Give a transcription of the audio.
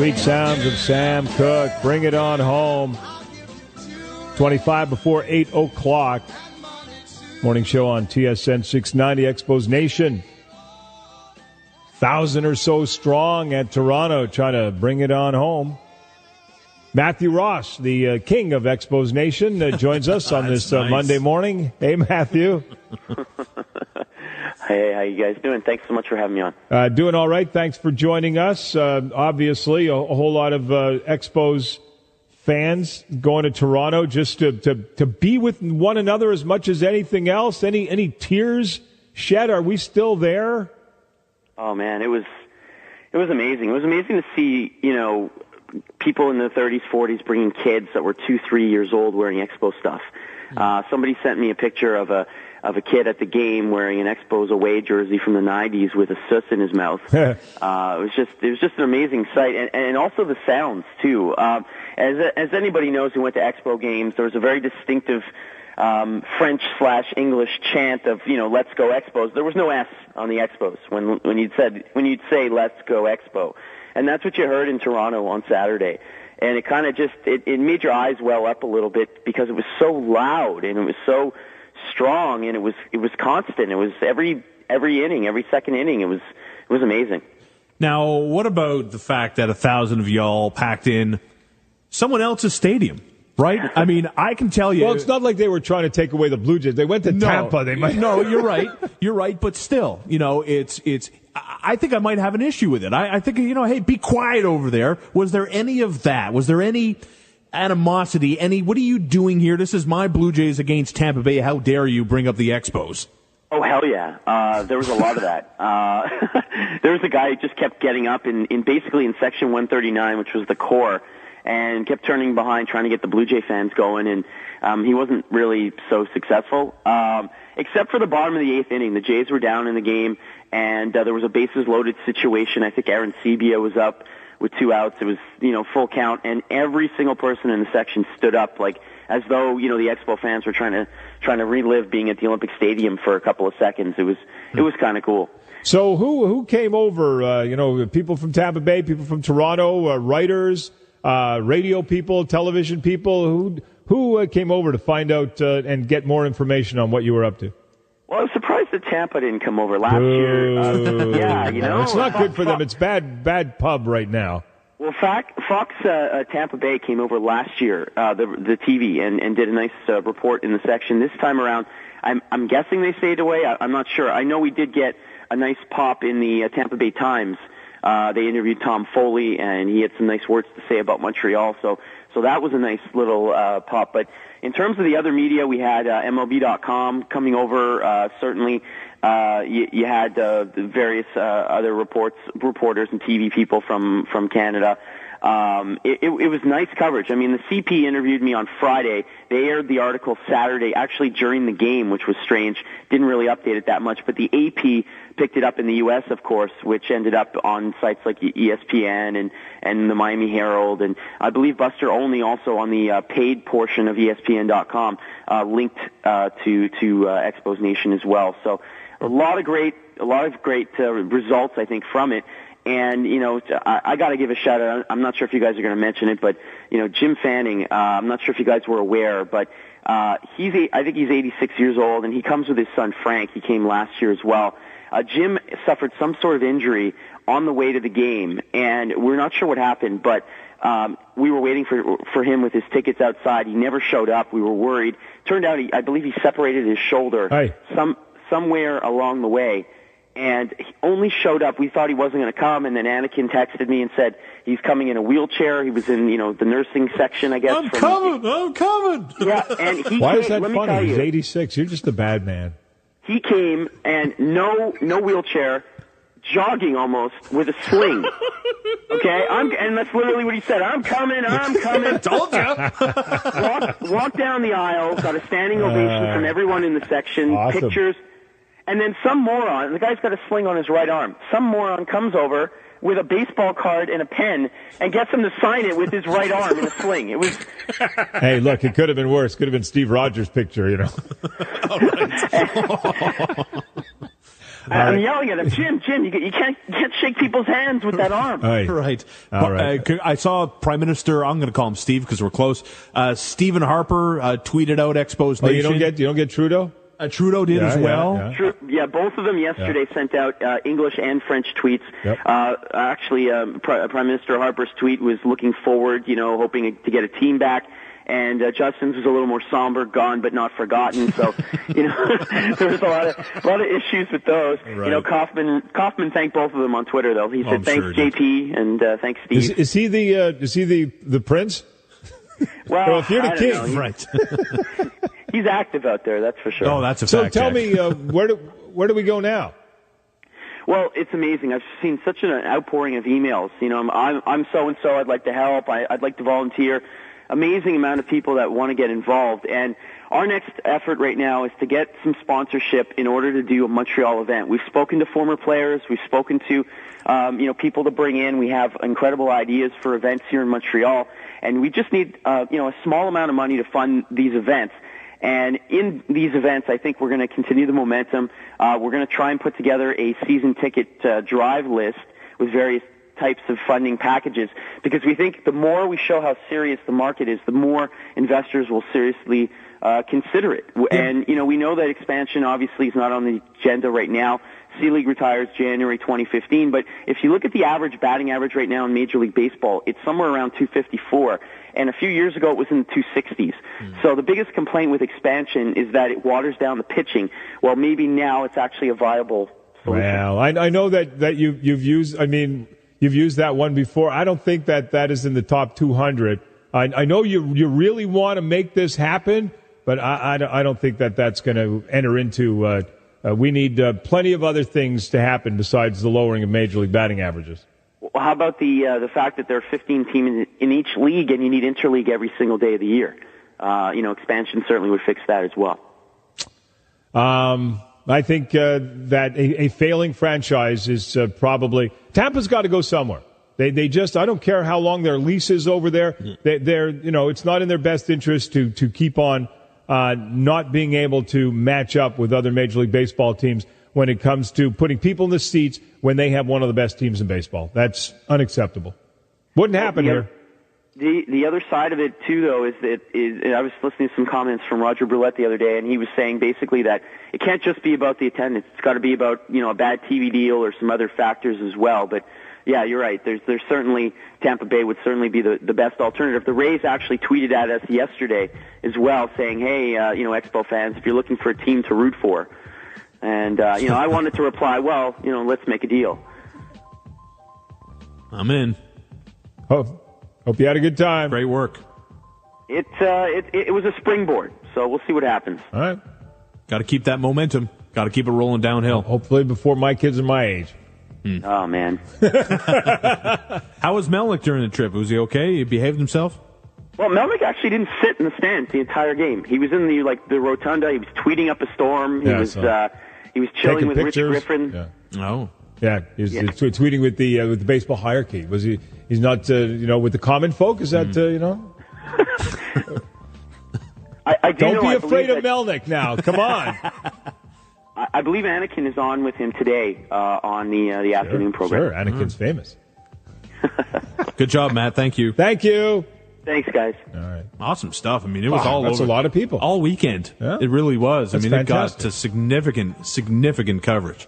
Sweet sounds of Sam Cooke. Bring it on home. 25 before 8 o'clock. Morning show on TSN 690 ExposNation. 1,000 or so strong at Toronto, trying to bring it on home. Matthew Ross, the king of ExposNation, joins us on this nice. Monday morning. Hey, Matthew. Hey, how you guys doing? Thanks so much for having me on. Doing all right. Thanks for joining us. Obviously, a whole lot of Expos fans going to Toronto just to be with one another as much as anything else. Any tears shed? Are we still there? Oh man, it was amazing. It was amazing to see, people in their 30s, 40s bringing kids that were 2, 3 years old wearing Expo stuff. Somebody sent me a picture of a kid at the game wearing an Expos away jersey from the 90s with a sus in his mouth. It was just an amazing sight, and also the sounds too. As anybody knows who went to Expo games, there was a very distinctive French/English chant of "Let's go Expos." There was no S on the Expos when you'd say "Let's go Expo," and that's what you heard in Toronto on Saturday. And it kind of it made your eyes well up a little bit because it was so loud and it was so strong and it was constant. It was every inning, every second inning. It was amazing. Now, what about the fact that 1,000 of y'all packed in someone else's stadium? Right? I mean, I can tell you. Well, it's not like they were trying to take away the Blue Jays. They went to Tampa. No, you're right. You're right. But still, it's. I think I might have an issue with it. I think, hey, be quiet over there. Was there any of that? Was there any animosity? What are you doing here? This is my Blue Jays against Tampa Bay. How dare you bring up the Expos? Oh, hell yeah. There was a lot of that. There was a guy who just kept getting up in section 139, which was the core, and kept turning behind trying to get the Blue Jay fans going, and he wasn't really so successful. Except for the bottom of the 8th inning. The Jays were down in the game, and there was a bases-loaded situation. I think Aaron Sebia was up with 2 outs. It was, full count, and every single person in the section stood up like as though, the Expo fans were trying to relive being at the Olympic Stadium for a couple of seconds. It was kind of cool. So who came over? People from Tampa Bay, people from Toronto, writers, radio people, television people. Who came over to find out and get more information on what you were up to? Well, I was surprised that Tampa didn't come over last year. It's not good for them. It's bad pub right now. Well, Fox Tampa Bay came over last year, the TV, and did a nice report in the section. This time around, I'm guessing they stayed away. I'm not sure. I know we did get a nice pop in the Tampa Bay Times. They interviewed Tom Foley, and he had some nice words to say about Montreal. So that was a nice little pop. But in terms of the other media, we had MLB.com coming over. Certainly, you had the various other reporters and TV people from Canada. It was nice coverage. I mean, the CP interviewed me on Friday. They aired the article Saturday, actually during the game, which was strange. Didn't really update it that much. But the AP picked it up in the U.S., of course, which ended up on sites like ESPN and the Miami Herald. And I believe Buster Olney also on the paid portion of ESPN.com linked to ExposNation as well. So a lot of great results, I think, from it. And, I got to give a shout out. I'm not sure if you guys are going to mention it, but, Jim Fanning, I'm not sure if you guys were aware, but I think he's 86 years old, and he comes with his son Frank. He came last year as well. Jim suffered some sort of injury on the way to the game, and we're not sure what happened, but we were waiting for him with his tickets outside. He never showed up. We were worried. Turned out, I believe he separated his shoulder somewhere along the way. And he only showed up. We thought he wasn't going to come, and then Anakin texted me and said he's coming in a wheelchair. He was in, the nursing section, I guess. I'm coming. Yeah, and Why is that funny? He's 86. You're just a bad man. He came and no wheelchair, jogging almost with a sling. Okay, and that's literally what he said. I'm coming. Told you. Walked down the aisle, got a standing ovation from everyone in the section. Awesome. Pictures. And then some moron, the guy's got a sling on his right arm. Some moron comes over with a baseball card and a pen and gets him to sign it with his right arm in a sling. It was. Hey, look, it could have been worse. Could have been Steve Rogers' picture, I'm yelling at him, Jim, you can't shake people's hands with that arm. Right. All right. I saw Prime Minister, I'm going to call him Steve because we're close, Stephen Harper tweeted out ExposNation. You don't get Trudeau? Trudeau did as well. Yeah, both of them yesterday sent out English and French tweets. Yep. Actually, Prime Minister Harper's tweet was looking forward, hoping to get a team back. And Justin's was a little more somber, gone but not forgotten. So, there was a lot of issues with those. Right. Kaufman thanked both of them on Twitter, though. He said thanks JP and thanks Steve. Is he the prince? Well, if you're the king, know. Right. He's active out there, that's for sure. Oh, that's a fact. fact. So tell me, where do we go now? Well, it's amazing. I've seen such an outpouring of emails. I'm so and so. I'd like to help. I'd like to volunteer. Amazing amount of people that want to get involved. And our next effort right now is to get some sponsorship in order to do a Montreal event. We've spoken to former players. We've spoken to, people to bring in. We have incredible ideas for events here in Montreal. And we just need, a small amount of money to fund these events. And in these events, I think we're going to continue the momentum. We're going to try and put together a season ticket drive list with various types of funding packages, because we think the more we show how serious the market is, the more investors will seriously consider it. And, we know that expansion obviously is not on the agenda right now. C-League retires January 2015, but if you look at the average batting average right now in Major League Baseball, it's somewhere around 254, and a few years ago it was in the 260s. So the biggest complaint with expansion is that it waters down the pitching. Well, maybe now it's actually a viable solution. Well, I know that you've used that one before. I don't think that is in the top 200. I know you really want to make this happen, but I don't think that's going to enter into. We need plenty of other things to happen besides the lowering of Major League batting averages. Well, how about the fact that there are 15 teams in each league, and you need interleague every single day of the year? Expansion certainly would fix that as well. I think that a failing franchise is probably Tampa's got to go somewhere. They just, I don't care how long their lease is over there. They're it's not in their best interest to keep on not being able to match up with other Major League Baseball teams when it comes to putting people in the seats when they have one of the best teams in baseball. That's unacceptable. Wouldn't happen here. The other side of it, too, though, is I was listening to some comments from Roger Brulette the other day, and he was saying basically that it can't just be about the attendance. It's got to be about, a bad TV deal or some other factors as well. But, yeah, you're right. There's certainly, Tampa Bay would certainly be the best alternative. The Rays actually tweeted at us yesterday as well, saying, hey, Expo fans, if you're looking for a team to root for. And, I wanted to reply, well, let's make a deal. I'm in. Hope you had a good time. Great work. It was a springboard, so we'll see what happens. All right. Got to keep that momentum. Got to keep it rolling downhill. Hopefully before my kids are my age. Oh, man. How was Melnick during the trip? Was he okay? He behaved himself? Well, Melnick actually didn't sit in the stands the entire game. He was in the rotunda. He was tweeting up a storm. He was chilling with pictures. Rich Griffin. Yeah. Oh. Yeah, he's tweeting with the baseball hierarchy. Was he? He's not, with the common folk. Is that I Don't be afraid of Melnick now. Come on. I believe Anakin is on with him today on the afternoon program. Sure, Anakin's famous. Good job, Matt. Thank you. Thank you. Thanks, guys. All right. Awesome stuff. I mean, it was all that's over. a lot of people. All weekend. Yeah. It really was. That's it fantastic. got to significant coverage.